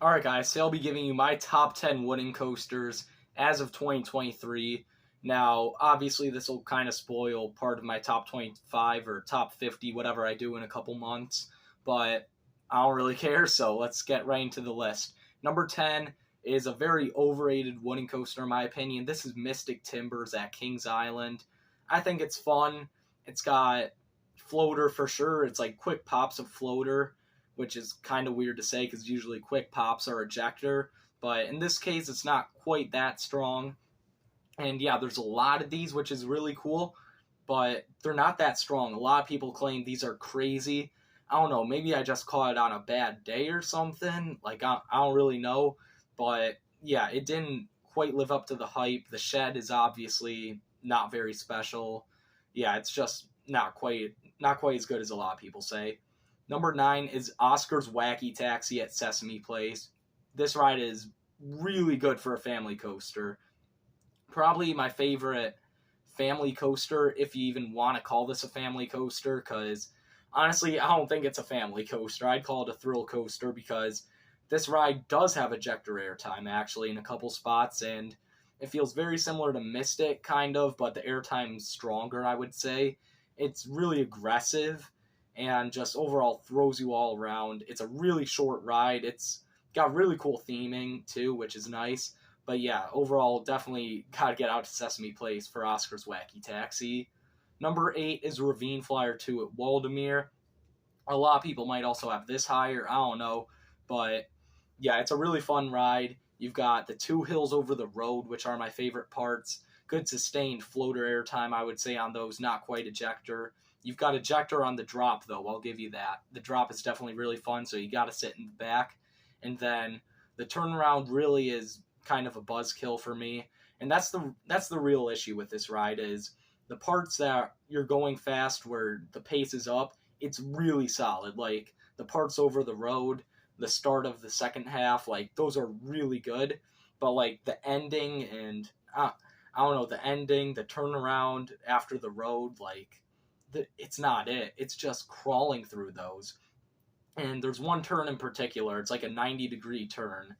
Alright guys, so I'll be giving you my top 10 wooden coasters as of 2023. Now, obviously this will kind of spoil part of my top 25 or top 50, whatever I do in a couple months, but I don't really care, so let's get right into the list. Number 10 is a very overrated wooden coaster in my opinion. This is Mystic Timbers at Kings Island. I think it's fun. It's got floater for sure. It's like quick pops of floater, which is kind of weird to say because usually quick pops are ejector, but in this case it's not quite that strong. And yeah, there's a lot of these, which is really cool, but they're not that strong. A lot of people claim these are crazy. I don't know, maybe I just caught it on a bad day or something. Like, I don't really know, but yeah, it didn't quite live up to the hype. The shed is obviously not very special. Yeah, it's just not quite as good as a lot of people say. Number 9 is Oscar's Wacky Taxi at Sesame Place. This ride is really good for a family coaster. Probably my favorite family coaster, if you even want to call this a family coaster, because honestly, I don't think it's a family coaster. I'd call it a thrill coaster because this ride does have ejector airtime, actually, in a couple spots, and it feels very similar to Mystic, kind of, but the airtime's stronger, I would say. It's really aggressive and just overall throws you all around. It's a really short ride. It's got really cool theming, too, which is nice. But yeah, overall, definitely gotta get out to Sesame Place for Oscar's Wacky Taxi. Number 8 is Ravine Flyer 2 at Waldemere. A lot of people might also have this higher, I don't know. But yeah, it's a really fun ride. You've got the 2 hills over the road, which are my favorite parts. Good sustained floater airtime, I would say, on those, not quite ejector. You've got ejector on the drop, though, I'll give you that. The drop is definitely really fun, so you got to sit in the back. And then the turnaround really is kind of a buzzkill for me. And that's the real issue with this ride is the parts that you're going fast where the pace is up, it's really solid. Like, the parts over the road, the start of the second half, like, those are really good. But, like, the ending and, I don't know, the ending, the turnaround after the road, like, it's not it. It's just crawling through those. And there's one turn in particular, it's like a 90-degree turn,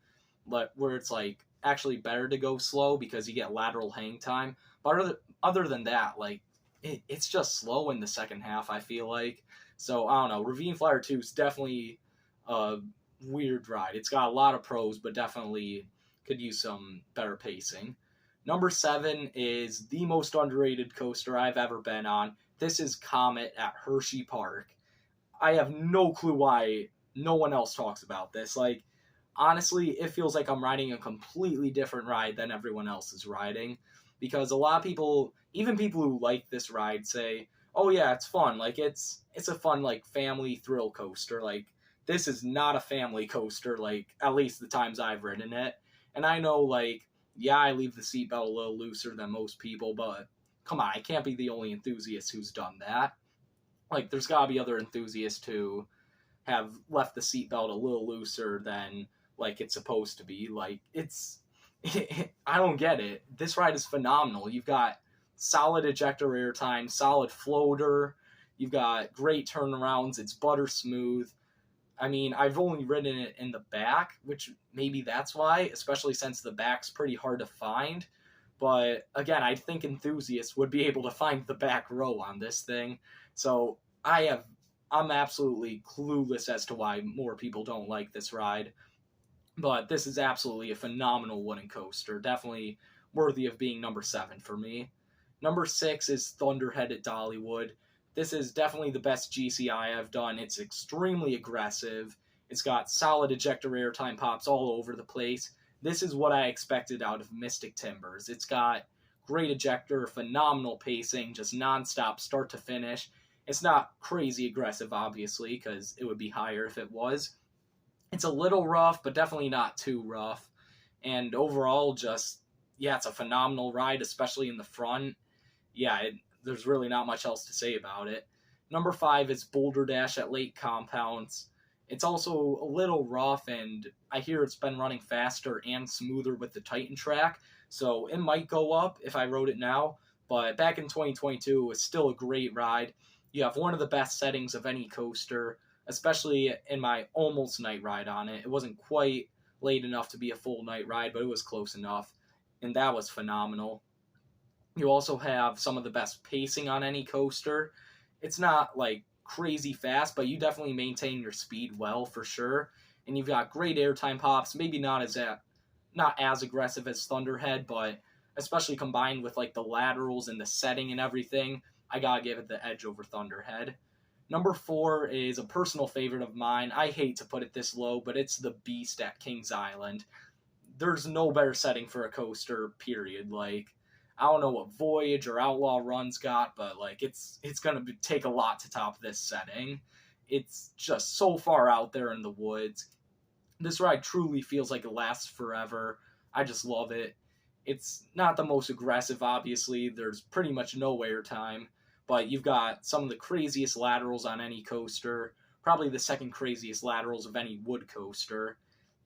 but where it's like actually better to go slow because you get lateral hang time. But other than that, like, it's just slow in the second half, I feel like. So, I don't know, Ravine Flyer 2 is definitely a weird ride. It's got a lot of pros, but definitely could use some better pacing. Number 7 is the most underrated coaster I've ever been on. This is Comet at Hershey Park. I have no clue why no one else talks about this. Like, honestly, it feels like I'm riding a completely different ride than everyone else is riding. Because a lot of people, even people who like this ride, say, oh yeah, it's fun. Like, it's a fun, like, family thrill coaster. Like, this is not a family coaster, like, at least the times I've ridden it. And I know, like, yeah, I leave the seatbelt a little looser than most people, but come on, I can't be the only enthusiast who's done that. Like, there's gotta be other enthusiasts who have left the seatbelt a little looser than, like, it's supposed to be. Like, I don't get it. This ride is phenomenal. You've got solid ejector airtime, solid floater, you've got great turnarounds, it's butter smooth. I mean, I've only ridden it in the back, which maybe that's why, especially since the back's pretty hard to find. But again, I think enthusiasts would be able to find the back row on this thing. So I'm absolutely clueless as to why more people don't like this ride. But this is absolutely a phenomenal wooden coaster. Definitely worthy of being number 7 for me. Number 6 is Thunderhead at Dollywood. This is definitely the best GCI I've done. It's extremely aggressive. It's got solid ejector airtime pops all over the place. This is what I expected out of Mystic Timbers. It's got great ejector, phenomenal pacing, just nonstop start to finish. It's not crazy aggressive, obviously, because it would be higher if it was. It's a little rough, but definitely not too rough. And overall, just, yeah, it's a phenomenal ride, especially in the front. Yeah, there's really not much else to say about it. Number 5 is Boulder Dash at Lake Compounce. It's also a little rough, and I hear it's been running faster and smoother with the Titan track, so it might go up if I rode it now, but back in 2022, it was still a great ride. You have one of the best settings of any coaster, especially in my almost night ride on it. It wasn't quite late enough to be a full night ride, but it was close enough, and that was phenomenal. You also have some of the best pacing on any coaster. It's not like crazy fast, but you definitely maintain your speed well for sure. And you've got great airtime pops, maybe not as aggressive as Thunderhead, but especially combined with like the laterals and the setting and everything, I gotta give it the edge over Thunderhead. Number 4 is a personal favorite of mine. I hate to put it this low, but it's the Beast at Kings Island. There's no better setting for a coaster, period. Like, I don't know what Voyage or Outlaw Run's got, but like it's gonna take a lot to top this setting. It's just so far out there in the woods. This ride truly feels like it lasts forever. I just love it. It's not the most aggressive, obviously. There's pretty much no air time, but you've got some of the craziest laterals on any coaster, probably the second craziest laterals of any wood coaster.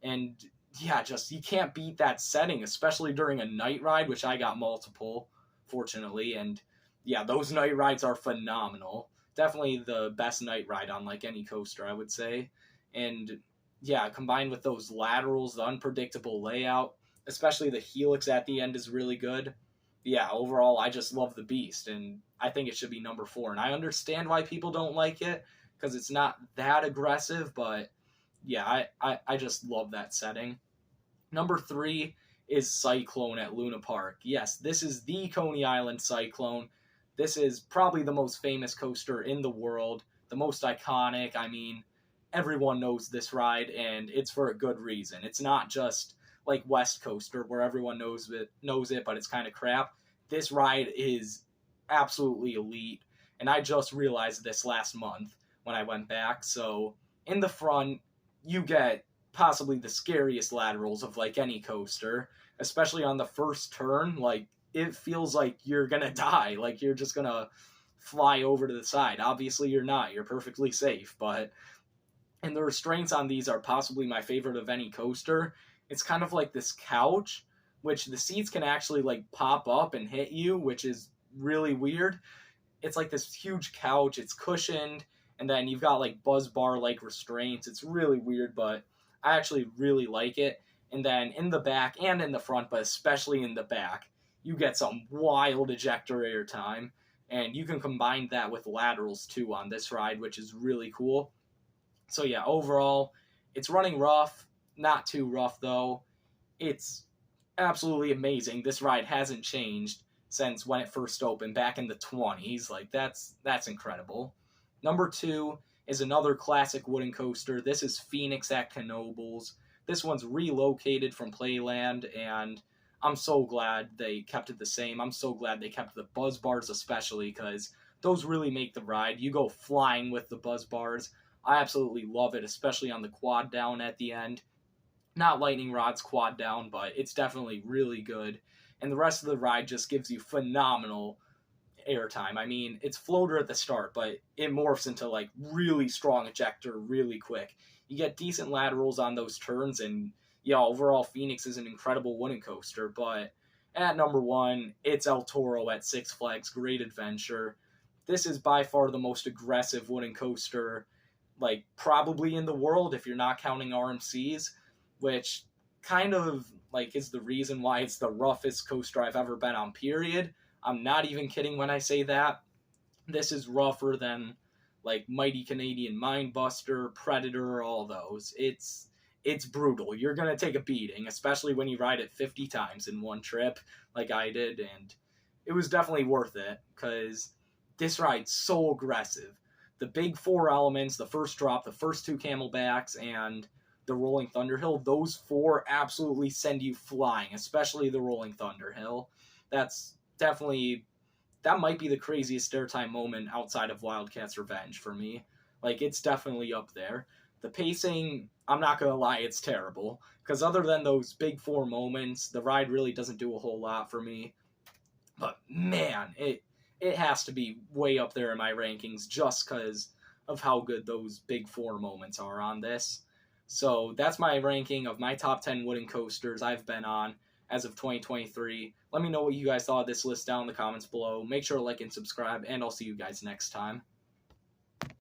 And yeah, just you can't beat that setting, especially during a night ride, which I got multiple, fortunately. And yeah, those night rides are phenomenal. Definitely the best night ride on like any coaster, I would say. And yeah, combined with those laterals, the unpredictable layout, especially the helix at the end is really good. Yeah, overall, I just love the Beast, and I think it should be number 4. And I understand why people don't like it, because it's not that aggressive, but yeah, I just love that setting. Number 3 is Cyclone at Luna Park. Yes, this is the Coney Island Cyclone. This is probably the most famous coaster in the world, the most iconic. I mean, everyone knows this ride, and it's for a good reason. It's not just like West Coaster where everyone knows it, but it's kind of crap. This ride is absolutely elite, and I just realized this last month when I went back. So in the front, you get possibly the scariest laterals of like any coaster, especially on the first turn. Like, it feels like you're gonna die, like you're just gonna fly over to the side. Obviously you're not, you're perfectly safe, but and the restraints on these are possibly my favorite of any coaster. It's kind of like this couch, which the seats can actually like pop up and hit you, which is really weird. It's like this huge couch, it's cushioned, and then you've got like buzz bar like restraints. It's really weird, but I actually really like it. And then in the back and in the front, but especially in the back, you get some wild ejector air time, and you can combine that with laterals too on this ride, which is really cool. So yeah, overall, it's running rough, not too rough though. It's absolutely amazing. This ride hasn't changed since when it first opened back in the 20s. Like, that's incredible. Number 2 is another classic wooden coaster. This is Phoenix at Knoebels. This one's relocated from Playland, and I'm so glad they kept it the same. I'm so glad they kept the buzz bars, especially because those really make the ride. You go flying with the buzz bars. I absolutely love it, especially on the quad down at the end. Not Lightning Rod's quad down, but it's definitely really good. And the rest of the ride just gives you phenomenal airtime. I mean, it's floater at the start, but it morphs into like really strong ejector really quick. You get decent laterals on those turns, and yeah, overall Phoenix is an incredible wooden coaster. But at number 1, it's El Toro at Six Flags Great Adventure. This is by far the most aggressive wooden coaster, like probably in the world if you're not counting RMCs, which kind of like is the reason why it's the roughest coaster I've ever been on, period. I'm not even kidding when I say that. This is rougher than like Mighty Canadian Mindbuster, Predator, all those. It's brutal. You're going to take a beating, especially when you ride it 50 times in one trip like I did, and it was definitely worth it because this ride's so aggressive. The big 4 elements, the first drop, the first 2 camelbacks, and the Rolling Thunderhill, those 4 absolutely send you flying, especially the Rolling Thunderhill. That's definitely, that might be the craziest airtime moment outside of Wildcat's Revenge for me. Like, it's definitely up there. The pacing, I'm not going to lie, it's terrible. Because other than those big 4 moments, the ride really doesn't do a whole lot for me. But man, it has to be way up there in my rankings just because of how good those big 4 moments are on this. So that's my ranking of my top 10 wooden coasters I've been on as of 2023. Let me know what you guys thought of this list down in the comments below. Make sure to like and subscribe, and I'll see you guys next time.